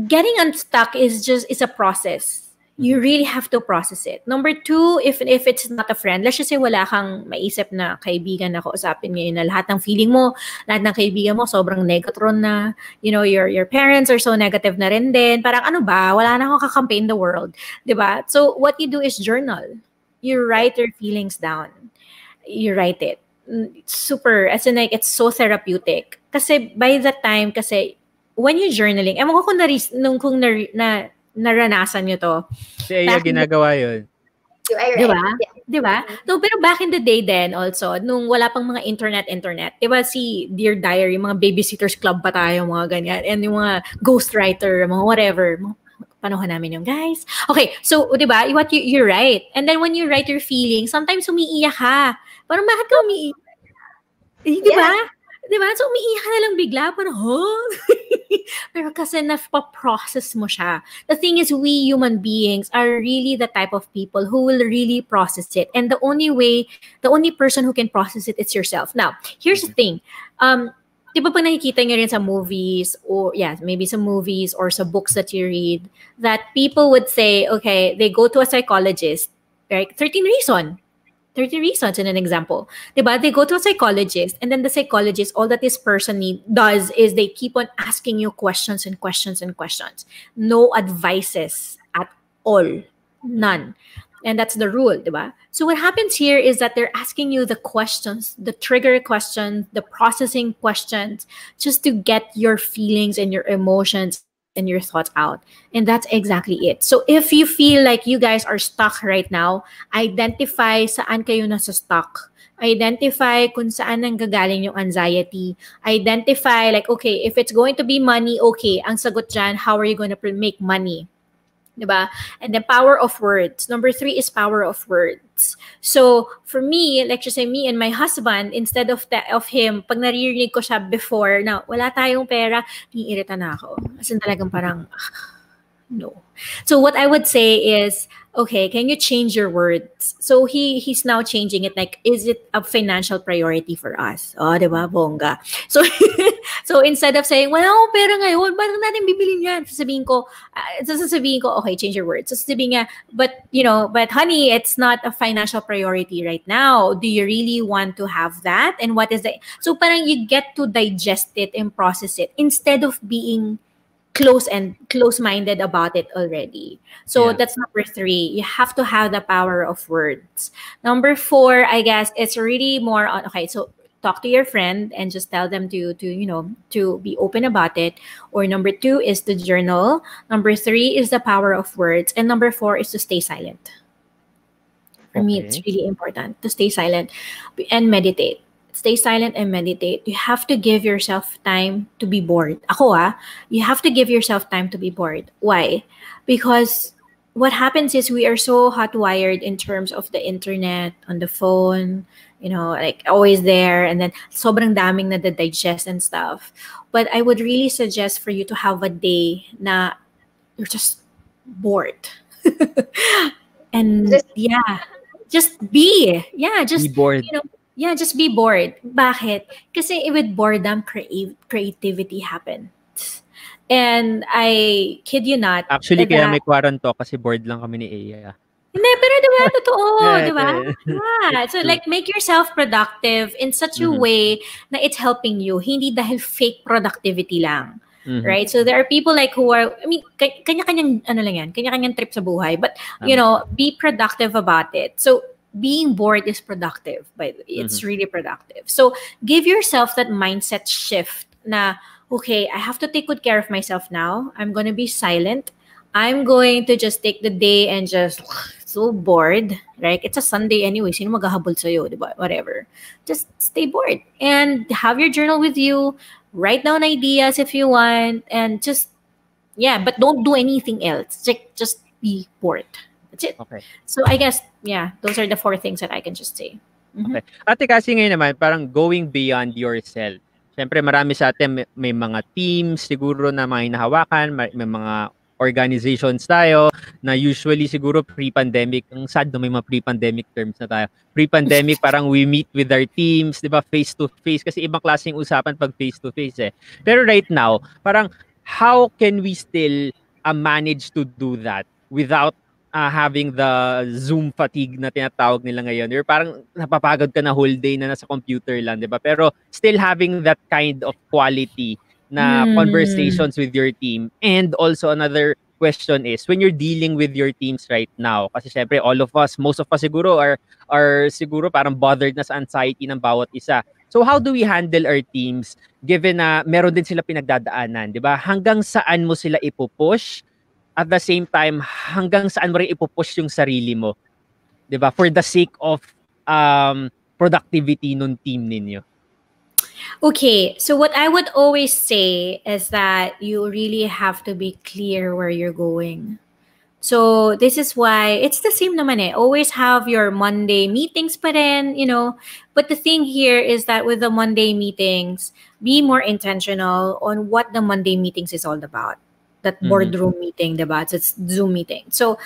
getting unstuck is a process. You really have to process it. Number two, if it's not a friend, let's just say wala kang maisip na kaibigan na kausapin ngayon na lahat ng feeling mo, lahat ng kaibigan mo sobrang negatron na, your parents are so negative na rin din. Parang ano ba, wala na akong kakampi in the world. Diba? So what you do is journal. You write your feelings down. You write it. It's super, as in like, it's so therapeutic. Kasi by the time, when you're journaling, ewan ko kung naranasan nyo to. Si Aya ginagawa yun. Diba? Diba? So, pero back in the day then also, nung wala pang mga internet, diba si Dear Diary, mga Babysitters Club pa tayo, mga ganyan, and yung mga ghostwriter, mga whatever, panahon namin yung guys. Okay, so, diba, what you write. And then when you write your feelings, sometimes umiiyak ka. Parang bakit ka umiiyak? Diba? Yeah. Diba? So, umiiyak ka na lang bigla. Parang, Pero kasi na-process mo siya. The thing is, we human beings are really the type of people who will really process it. And the only person who can process it is yourself. Now, here's the thing. Di ba pag nakikita nyo rin sa movies, or maybe some movies or sa books that you read, that people would say, okay, they go to a psychologist, right? 13 reasons in an example. Diba? They go to a psychologist, and then the psychologist, all that this person does is they keep on asking you questions and questions and questions. No advices at all. None. And that's the rule, diba? So what happens here is that they're asking you the questions, the trigger questions, the processing questions, just to get your feelings and your emotions and your thoughts out. And that's exactly it. So if you feel like you guys are stuck right now, identify saan kayo nasa stuck. Identify kung saan nanggagaling yung anxiety. Identify like, okay, if it's going to be money, okay, ang sagot dyan, how are you going to make money? Diba? And the power of words. Number 3 is power of words. So, for me, like just say me and my husband, instead of him, pag naririnig ko siya before na wala tayong pera, iirita na ako. As in talagang parang, no. So what I would say is, okay, can you change your words? So he's now changing it like, is it a financial priority for us? Oh, di ba? Bongga. So so instead of saying, wala akong pera ngayon, bakit natin bibilin yan? Sasabihin ko, okay, change your words. Sasabihin niya, but honey, it's not a financial priority right now. Do you really want to have that? And what is it? So parang you get to digest it and process it instead of being close-minded about it already. So that's number 3. You have to have the power of words. Number 4, I guess it's really more on, okay, so talk to your friend and just tell them to be open about it. Or number 2 is to journal. Number 3 is the power of words. And number 4 is to stay silent. For me, it's really important to stay silent and meditate. Stay silent and meditate. You have to give yourself time to be bored. You have to give yourself time to be bored. Why? Because what happens is we are so hot-wired in terms of the internet, on the phone, like always there, and then sobrang daming na digest and stuff. But I would really suggest for you to have a day na you're just bored. And just be. Just be bored. Just be bored. Bakit? Kasi with boredom, creativity happens. And I kid you not. Actually, kaya may quarant to kasi bored lang kami ni Aya. Hindi, pero diba, totoo, diba? Yeah. So like, make yourself productive in such a way na it's helping you. Hindi dahil fake productivity lang. Right? So there are people like who are, kanya-kanyang, kanya-kanyang trip sa buhay. But, be productive about it. So, being bored is productive, by the way. It's really productive. So give yourself that mindset shift na, okay, I have to take good care of myself now. I'm going to be silent. I'm going to just take the day and just so bored, right? It's a Sunday anyway. Sino maghahabol sa'yo, diba? Whatever. Just stay bored and have your journal with you. Write down ideas if you want and just, but don't do anything else. Just be bored. That's it. Okay. So I guess, those are the 4 things that I can just say. Okay. Ate, kasi ngayon naman, parang going beyond yourself. Siyempre, marami sa atin, may mga teams siguro na mga hinahawakan, may mga organizations tayo na usually siguro pre-pandemic, ang sad na may mga pre-pandemic terms na tayo. Pre-pandemic, parang we meet with our teams, di ba, face-to-face, kasi ibang klaseng usapan pag face-to-face eh. Pero right now, parang how can we still manage to do that without having the Zoom fatigue na tinatawag nila ngayon. Or parang napapagod ka na whole day na nasa computer lang, di ba? Pero still having that kind of quality na conversations with your team. And also another question is, when you're dealing with your teams right now, kasi syempre all of us, most of us siguro are siguro parang bothered na sa anxiety ng bawat isa. So how do we handle our teams given na meron din sila pinagdadaanan, di ba? Hanggang saan mo sila ipupush? At the same time, hanggang saan mo rin ipupush yung sarili mo? Diba? For the sake of productivity nung team ninyo. Okay, so what I would always say is that you really have to be clear where you're going. So this is why it's the same naman eh. Always have your Monday meetings pa rin, But the thing here is that with the Monday meetings, be more intentional on what the Monday meetings is all about. That boardroom meeting, diba? It's Zoom meeting. So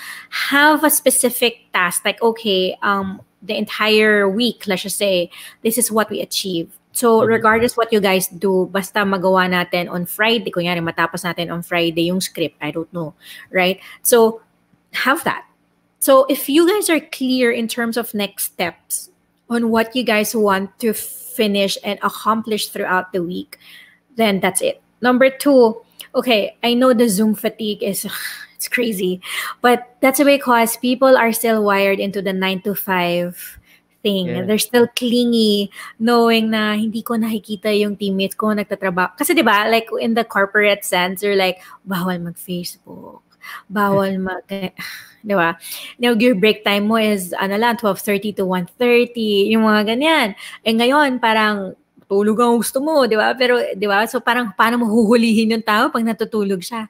have a specific task, like, okay, the entire week, let's just say, this is what we achieve. So regardless what you guys do, basta magawa natin on Friday, kunyari matapos natin on Friday yung script, I don't know, right? So have that. So if you guys are clear in terms of next steps on what you guys want to finish and accomplish throughout the week, then that's it. Number 2, okay, I know the Zoom fatigue is it's crazy, but that's because people are still wired into the 9 to 5 thing. Yeah. They're still clingy, knowing na hindi ko nakikita yung teammates ko nagtatrabaho. Kasi diba, like in the corporate sense, you're like, bawal mag-Facebook, bawal diba? Your break time mo is 12:30 to 1:30, yung mga ganyan. Eh ngayon, parang tulog ang gusto mo, di ba? Pero, di ba? So, parang paano mo huhulihin yung tao pag natutulog siya?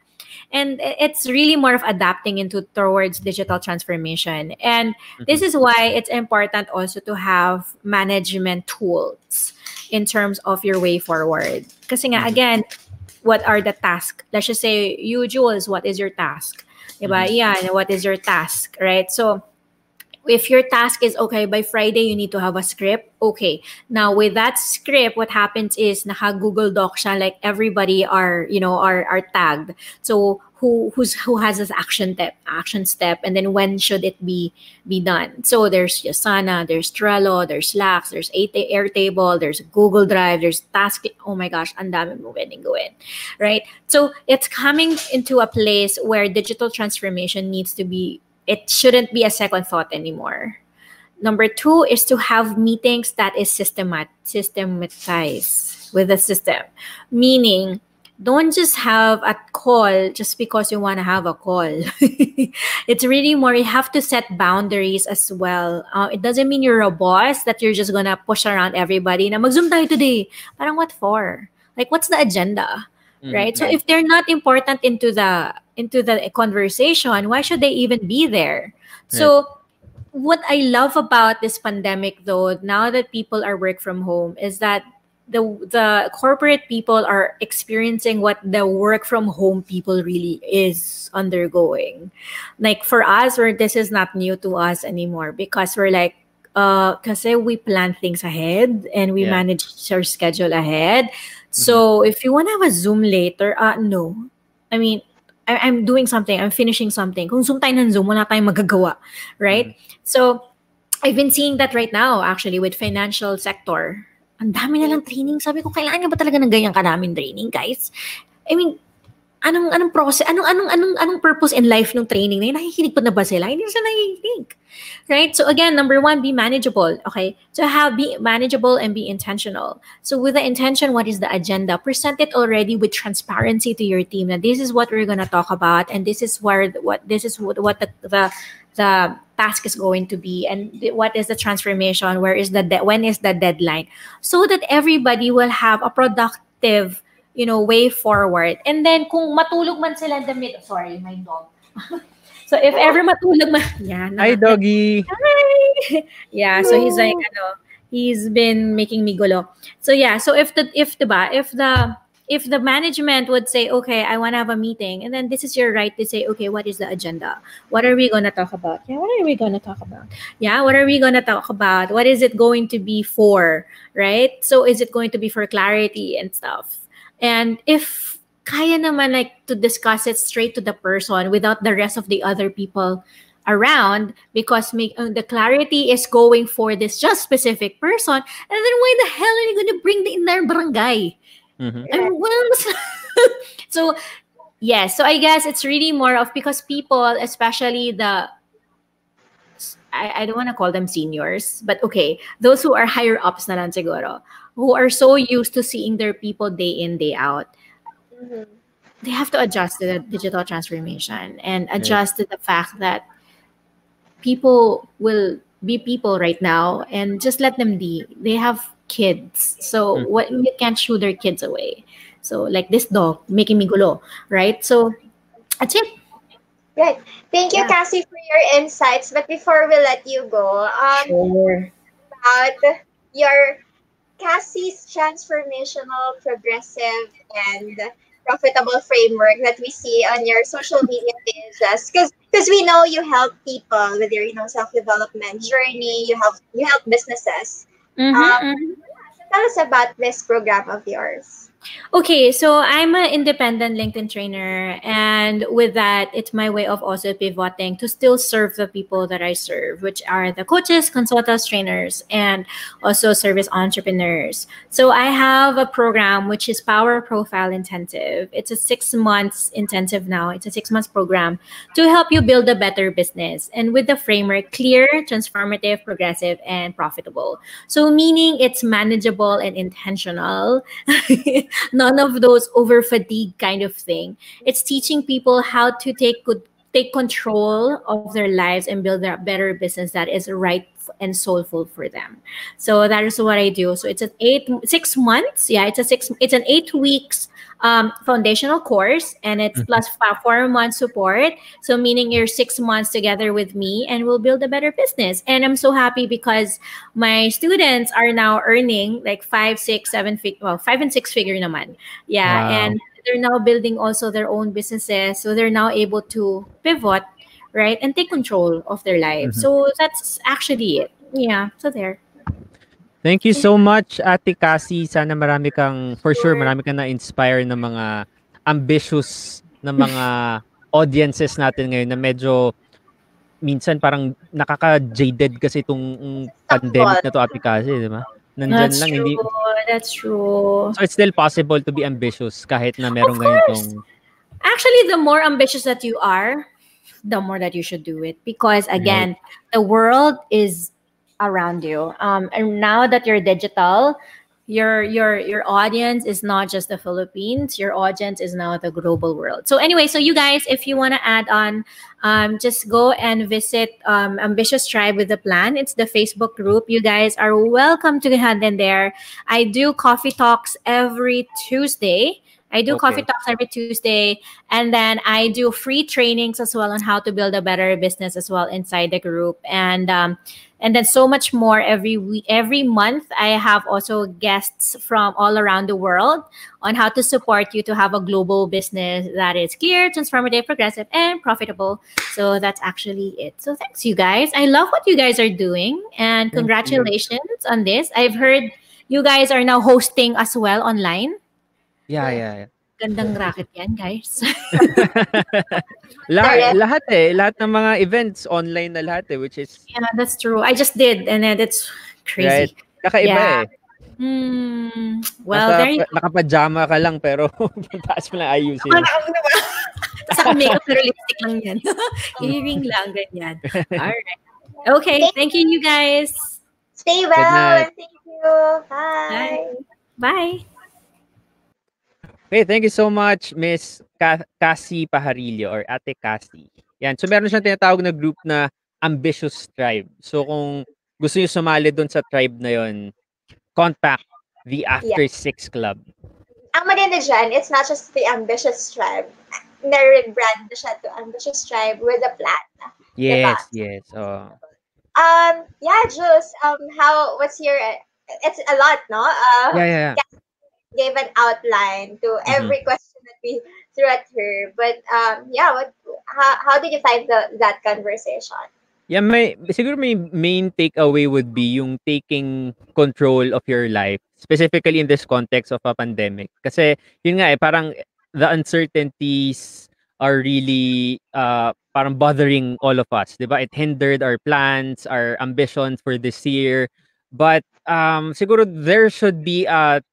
And it's really more of adapting into towards digital transformation. And this is why it's important also to have management tools in terms of your way forward. Kasi nga, again, what are the tasks? Let's just say, you, Jules, what is your task? Diba? Yeah, what is your task, right? So if your task is, okay, by Friday, you need to have a script. Okay. Now, with that script, what happens is, naka-Google Doc siya, like everybody are tagged. So, who has this action step, and then when should it be done? So, there's Asana, there's Trello, there's Slack, there's Airtable, there's Google Drive, there's Task. Oh my gosh, ang dami mo pwedeng gawin, right? So, it's coming into a place where digital transformation needs to be, it shouldn't be a second thought anymore. Number 2 is to have meetings that is systematized with the system. Meaning, don't just have a call just because you want to have a call. It's really more, you have to set boundaries as well. It doesn't mean you're a boss, that you're just going to push around everybody. Na mag-Zoom tayo today. Parang what for? Like, what's the agenda? Right? So if they're not important into the conversation, why should they even be there? So what I love about this pandemic, though, now that people are work from home, is that the corporate people are experiencing what the work from home people really is undergoing. Like for us, where this is not new to us anymore, because we're like, kasi we plan things ahead and we manage our schedule ahead. So if you want to have a Zoom later, no. I mean, I'm doing something. I'm finishing something. Kung Zoom tayo ng Zoom, wala tayong magagawa. Right? So I've been seeing that right now, actually, with financial sector. Ang dami na lang training. Sabi ko, kailangan nyo ba talaga ng ganyan karaming training, guys? I mean, anong process, anong purpose in life ng training na yun? Nakikinig pa na ba sila? Hindi sila nakikinig. Right? So again, number 1, be manageable. Okay? So be manageable and be intentional. So with the intention, what is the agenda? Present it already with transparency to your team. Now, this is what we're gonna talk about, and this is what the task is going to be, and what is the transformation? When is the deadline? So that everybody will have a productive, way forward. And then kung matulog man sila in the middle, sorry, my dog. So if ever matulog man, hi doggy. Hi. Yeah, so he's like, he's been making me gulo. So yeah, so if the management would say, okay, I want to have a meeting, and then this is your right to say, okay, what is the agenda? What are we going to talk about? Yeah, what are we going to talk about? Yeah, what are we going to talk about? What is it going to be for, right? So is it going to be for clarity and stuff? And if kaya naman, like, to discuss it straight to the person without the rest of the other people around, because the clarity is going for this just specific person, and then why the hell are you going to bring the entire barangay? So yes, so I guess it's really more of, because people, especially I don't want to call them seniors, but okay, those who are higher ups na lang siguro, who are so used to seeing their people day in, day out, they have to adjust to the digital transformation and adjust to the fact that people will be people right now, and just let them be. They have kids, so what, you can't shoo their kids away. So like this dog making me gulo, right? So that's it. Right. Thank you, Cassie, for your insights. But before we let you go, Sure. about your Cassie's transformational, progressive, and profitable framework that we see on your social media pages, because we know you help people with your self-development journey. You help businesses. Tell us about this program of yours. Okay, so I'm an independent LinkedIn trainer, and with that, it's my way of also pivoting to still serve the people that I serve, which are the coaches, consultants, trainers, and also service entrepreneurs. So I have a program which is Power Profile Intensive. It's a 6 months intensive now. It's a 6 months program to help you build a better business, and with the framework clear, transformative, progressive, and profitable. So meaning it's manageable and intentional. None of those over fatigue kind of thing. It's teaching people how to take control of their lives and build a better business that is right and soulful for them. So that is what I do. So it's an 6 months. Yeah, it's an 8 weeks foundational course, and it's plus 4 months support. So meaning you're 6 months together with me, and we'll build a better business. And I'm so happy because my students are now earning like 5 and 6 naman. Yeah, Wow. and they're now building also their own businesses. So they're now able to pivot, right, and take control of their lives. So that's actually it. Yeah. So there. Thank you so much, Ate Cassie. Sana for sure, marami kang na-inspire ng mga ambitious na mga audiences natin ngayon na medyo minsan parang nakaka-jaded kasi itong pandemic na to, Ate Cassie, di ba? Nandyan That's lang, true. hindi. That's true. So it's still possible to be ambitious kahit na Of merong course. ganitong. Actually, the more ambitious that you are, the more that you should do it, because again, the world is around you. And now that you're digital, your audience is not just the Philippines. Your audience is now the global world. So anyway, so you guys, if you want to add on, just go and visit Ambitious Tribe with a Plan. It's the Facebook group. You guys are welcome to hand in there. I do coffee talks every Tuesday. Coffee talks every Tuesday, and then I do free trainings as well on how to build a better business as well inside the group, and then so much more every week, every month. I have also guests from all around the world on how to support you to have a global business that is geared, transformative, progressive, and profitable. So that's actually it. So thanks, you guys. I love what you guys are doing, and congratulations on this. I've heard you guys are now hosting as well online. Yeah. Gandang racket yan, guys. Lahat ng mga events online na lahat which is. Yeah, that's true. I just did, and then it's crazy. Right. Kakaiba Well, there you go. Nakapajama ka lang pero taas mo lang ayusin. Tapos makeup pero lipstick lang yan. Earring lang, ganyan. Alright. Okay, thank you guys. Stay well, and thank you. Bye. Bye. Okay, thank you so much, Miss Cassie Pajarillo or Ate Cassie. Yan. So meron siyang tinatawag na group na Ambitious Tribe. So kung gusto niyo sumali doon sa tribe na yon, contact the After 6 Club. Ang maganda dyan, it's not just the Ambitious Tribe. Na-rebrand na siya to Ambitious Tribe with a Plan. Yes, diba? yes. Oh. Yeah, Jules, what's your, it's a lot, no? Yeah. Gave an outline to every question that we threw at her. But how did you find that conversation? Yeah, siguro may main takeaway would be yung taking control of your life, specifically in this context of a pandemic. Kasi yun nga parang the uncertainties are really parang bothering all of us, diba? It hindered our plans, our ambitions for this year. But siguro there should be a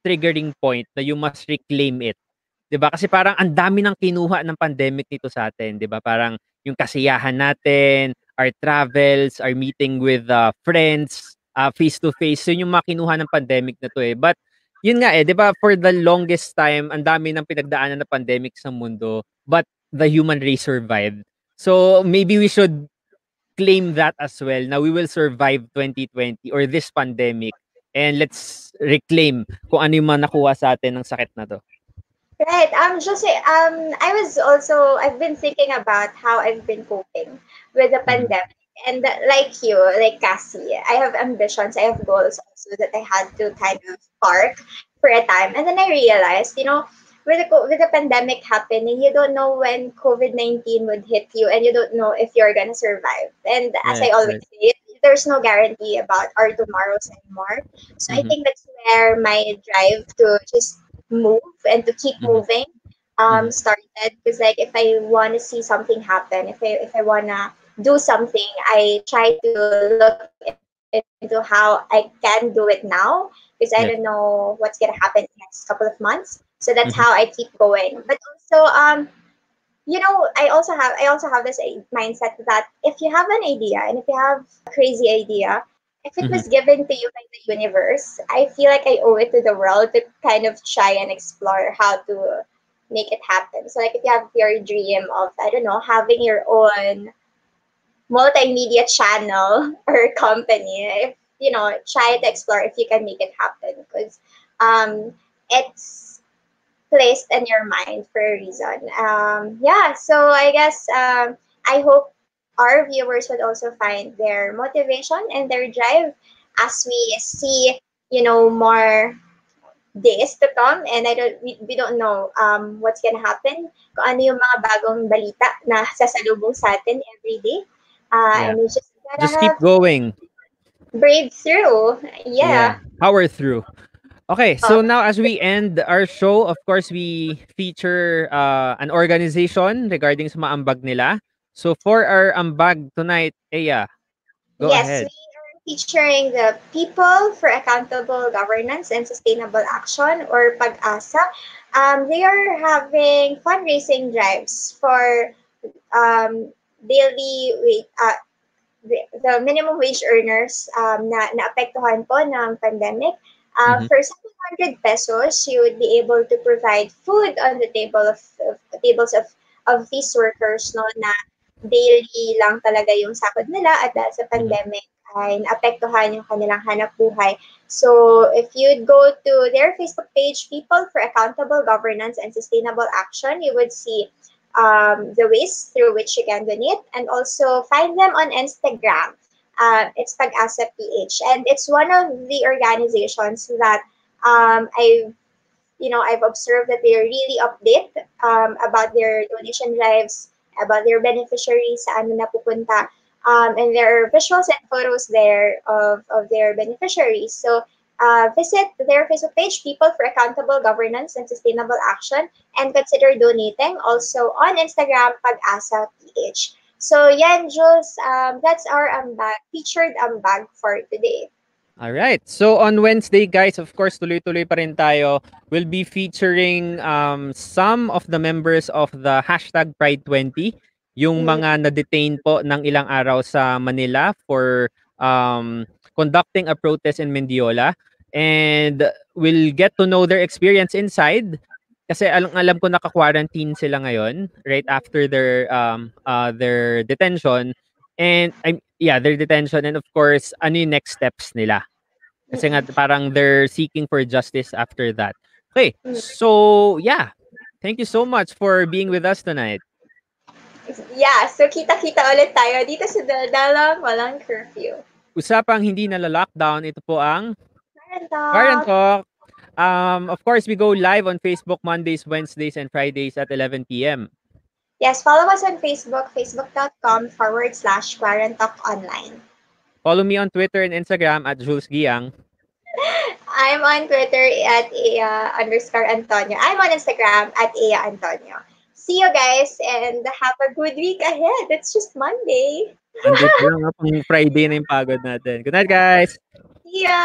triggering point na you must reclaim it. 'Di ba? Kasi parang ang dami nang kinuha ng pandemic nito sa atin, 'di ba? Parang yung kasiyahan natin, our travels, our meeting with friends, face to face, yun yung makinuha ng pandemic na to But yun nga 'di ba, for the longest time, ang dami nang pinagdaanan na pandemic sa mundo, but the human race survived. So maybe we should claim that as well. Now we will survive 2020 or this pandemic. And let's reclaim kung ano yung mga nakuha sa atin ng sakit na to. Right. Jose, I've been thinking about how I've been coping with the pandemic. And like you, like Cassie, I have ambitions, I have goals also that I had to kind of park for a time. And then I realized, with the pandemic happening, you don't know when COVID-19 would hit you, and you don't know if you're gonna survive. And as I always say, there's no guarantee about our tomorrows anymore. So I think that's where my drive to just move and to keep moving started. Because like if I want to see something happen, if I wanna do something, I try to look into how I can do it now, because I don't know what's gonna happen in the next couple of months. So that's how I keep going. But also I also have this mindset that if you have an idea, and if you have a crazy idea, if it was given to you by the universe, I feel like I owe it to the world to kind of try and explore how to make it happen. So like if you have your dream of, I don't know, having your own multimedia channel or company, if try to explore if you can make it happen, because it's placed in your mind for a reason. Yeah, so I guess I hope our viewers would also find their motivation and their drive as we see, more days to come, and we don't know what's gonna happen, kung ano yung mga bagong balita na sasalubong sa atin every day. Yeah. And we just gotta Just keep have going. brave through. Yeah. Power through. Okay, so now as we end our show, of course, we feature an organization regarding sa mga ambag nila. So for our ambag tonight, Aya, go Yes, ahead. we are featuring the People for Accountable Governance and Sustainable Action, or PAG-ASA. They are having fundraising drives for daily wage, the minimum wage earners na naapektuhan po ng pandemic. For 700 pesos, you would be able to provide food on the tables of these workers, no, na daily lang talaga yung sakod nila, at dahil sa pandemic ay naapektuhan yung kanilang hanap buhay. So if you go to their Facebook page, People for Accountable Governance and Sustainable Action, you would see the ways through which you can donate, and also find them on Instagram. It's PAG-ASA PH, and it's one of the organizations that I've observed that they really update about their donation drives, about their beneficiaries, saan na pupunta, and there are visuals and photos there of their beneficiaries. So visit their Facebook page, People for Accountable Governance and Sustainable Action, and consider donating. Also on Instagram, PAG-ASA PH. So yan, Jules, that's our featured ambag for today. All right. So on Wednesday, guys, of course, tuloy-tuloy pa rin tayo. We'll be featuring some of the members of the hashtag Pride20, yung mga na-detain po ng ilang araw sa Manila for conducting a protest in Mendiola. And we'll get to know their experience inside. Kasi alam ko naka-quarantine sila ngayon right after their detention. And their detention, and of course, ano yung next steps nila. Kasi nga parang they're seeking for justice after that. Okay, so yeah. Thank you so much for being with us tonight. Yeah, so kita-kita ulit tayo dito sa Daldala Walang Curfew. Usapang hindi nala-lockdown, ito po ang Quarant Talk. Of course, we go live on Facebook Mondays, Wednesdays, and Fridays at 11 p.m. Yes, follow us on Facebook, facebook.com/Quarant Talk Online. Follow me on Twitter and Instagram at Jules Giang. I'm on Twitter at @Ea_Antonio. I'm on Instagram at Ea Antonio. See you guys and have a good week ahead. It's just Monday. Monday pa lang, pang Friday na yung pagod natin. Good night, guys! See ya!